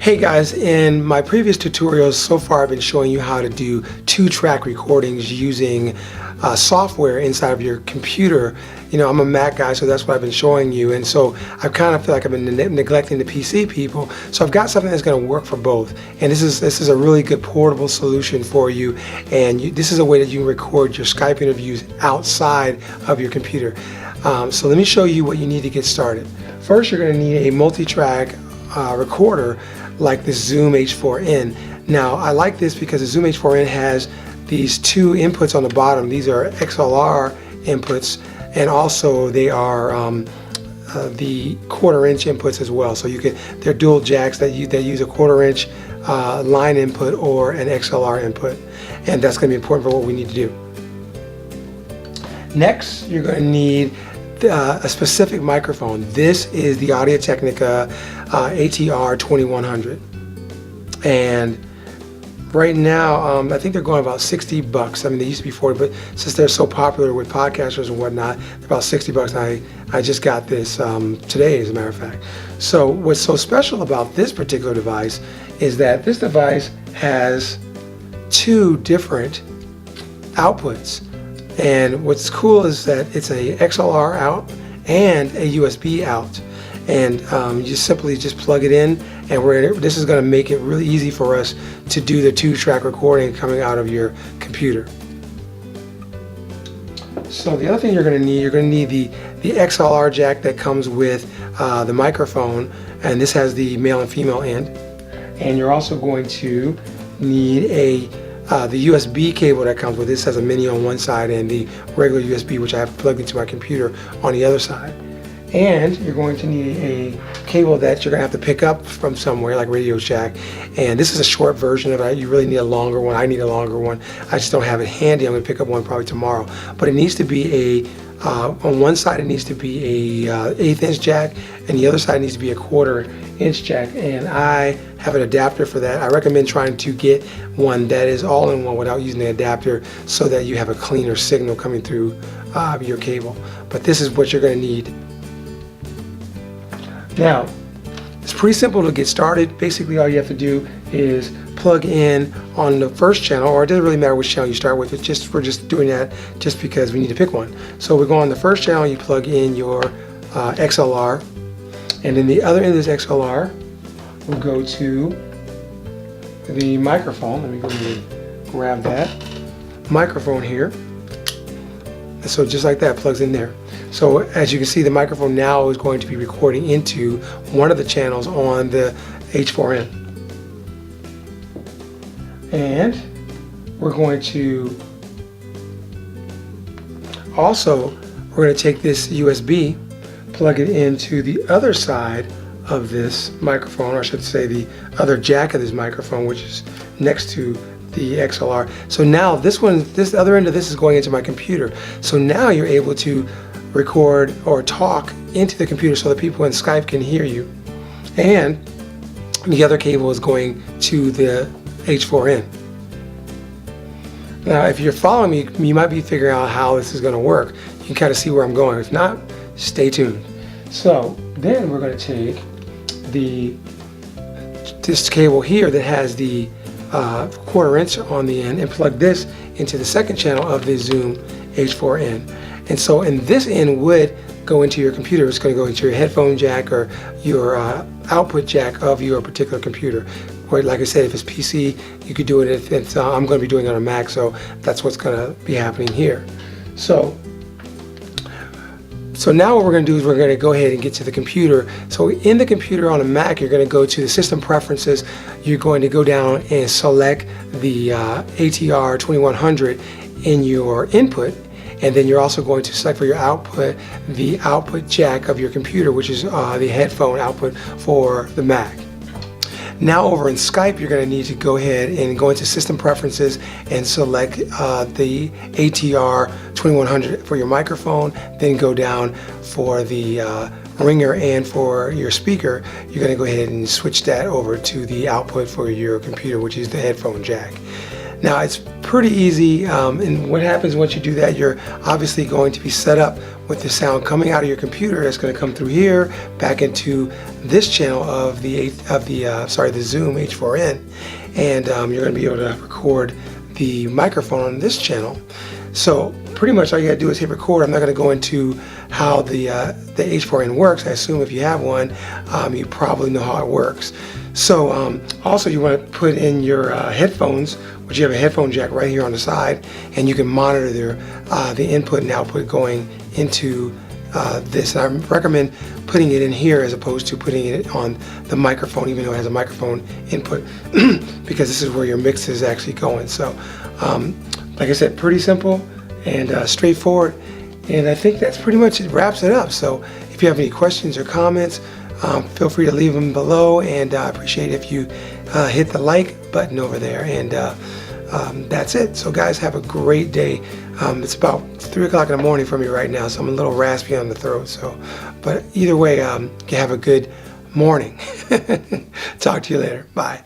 Hey guys, in my previous tutorials so far I've been showing you how to do 2-track recordings using software inside of your computer. You know, I'm a Mac guy, so that's what I've been showing you, and so I kind of feel like I've been neglecting the PC people. So I've got something that's going to work for both, and this is a really good portable solution for you, and this is a way that you can record your Skype interviews outside of your computer. So let me show you what you need to get started. First, you're going to need a multi-track recorder like this Zoom H4n. Now I like this because the Zoom H4n has these two inputs on the bottom. These are XLR inputs, and also they are the 1/4 inch inputs as well. So they're dual jacks that use a 1/4 inch line input or an XLR input, and that's going to be important for what we need to do. Next, you're going to need a specific microphone. This is the Audio-Technica ATR 2100, and right now I think they're going about $60. I mean, they used to be 40, but since they're so popular with podcasters and whatnot, they're about $60. And I just got this today, as a matter of fact. So what's so special about this particular device is that this device has two different outputs. And what's cool is that it's a XLR out and a USB out, and you simply just plug it in, and this is going to make it really easy for us to do the 2-track recording coming out of your computer. So the other thing you're going to need the XLR jack that comes with the microphone, and this has the male and female end, and you're also going to need the USB cable that comes with this. Has a mini on one side and the regular USB, which I have plugged into my computer, on the other side. And you're going to need a cable that you're going to have to pick up from somewhere, like Radio Shack. And this is a short version of it. You really need a longer one. I need a longer one. I just don't have it handy. I'm going to pick up one probably tomorrow. But it needs to be on one side it needs to be a 1/8 inch jack, and the other side needs to be a 1/4 inch jack, and I have an adapter for that. I recommend trying to get one that is all in one without using the adapter, so that you have a cleaner signal coming through your cable. But this is what you're going to need. Now, it's pretty simple to get started. Basically all you have to do is plug in on the first channel, or it doesn't really matter which channel you start with. We're just doing that just because we need to pick one. So we go on the first channel, you plug in your XLR, and then the other end of this XLR will go to the microphone. Let me go ahead and grab that microphone here. And so just like that, plugs in there. So as you can see, the microphone now is going to be recording into one of the channels on the H4n. And we're going to take this USB, plug it into the other side of this microphone, or I should say the other jack of this microphone, which is next to the XLR. So now this other end of this is going into my computer. So now you're able to record or talk into the computer so that people in Skype can hear you. And the other cable is going to the H4n. Now, if you're following me, you might be figuring out how this is going to work. You can kind of see where I'm going. If not, stay tuned. So then we're going to take this cable here that has the 1/4 inch on the end and plug this into the second channel of the Zoom H4n. And so, and this end would go into your computer. It's going to go into your headphone jack or your output jack of your particular computer. Or like I said, if it's PC, you could do it. If it's, I'm going to be doing it on a Mac, so that's what's going to be happening here. So now what we're going to do is we're going to go ahead and get to the computer. So in the computer on a Mac, you're going to go to the system preferences. You're going to go down and select the ATR 2100 in your input. And then you're also going to select for your output the output jack of your computer, which is the headphone output for the Mac. Now over in Skype, you're going to need to go ahead and go into System Preferences and select the ATR 2100 for your microphone. Then go down for the ringer and for your speaker. You're going to go ahead and switch that over to the output for your computer, which is the headphone jack. Now it's pretty easy, and what happens once you do that, you're obviously going to be set up with the sound coming out of your computer. It's going to come through here back into this channel of the Zoom H4n, and you're going to be able to record the microphone on this channel. So pretty much all you gotta do is hit record. I'm not gonna go into how the H4n works. I assume if you have one, you probably know how it works. So also you want to put in your headphones, which you have a headphone jack right here on the side, and you can monitor the input and output going into this. And I recommend putting it in here as opposed to putting it on the microphone, even though it has a microphone input, because this is where your mix is actually going. So like I said, pretty simple and straightforward, and I think that's pretty much it, wraps it up. So if you have any questions or comments, feel free to leave them below, and I appreciate if you hit the like button over there. And that's it. So guys, have a great day. It's about 3 o'clock in the morning for me right now, so I'm a little raspy on the throat. So, but either way, you have a good morning. Talk to you later. Bye.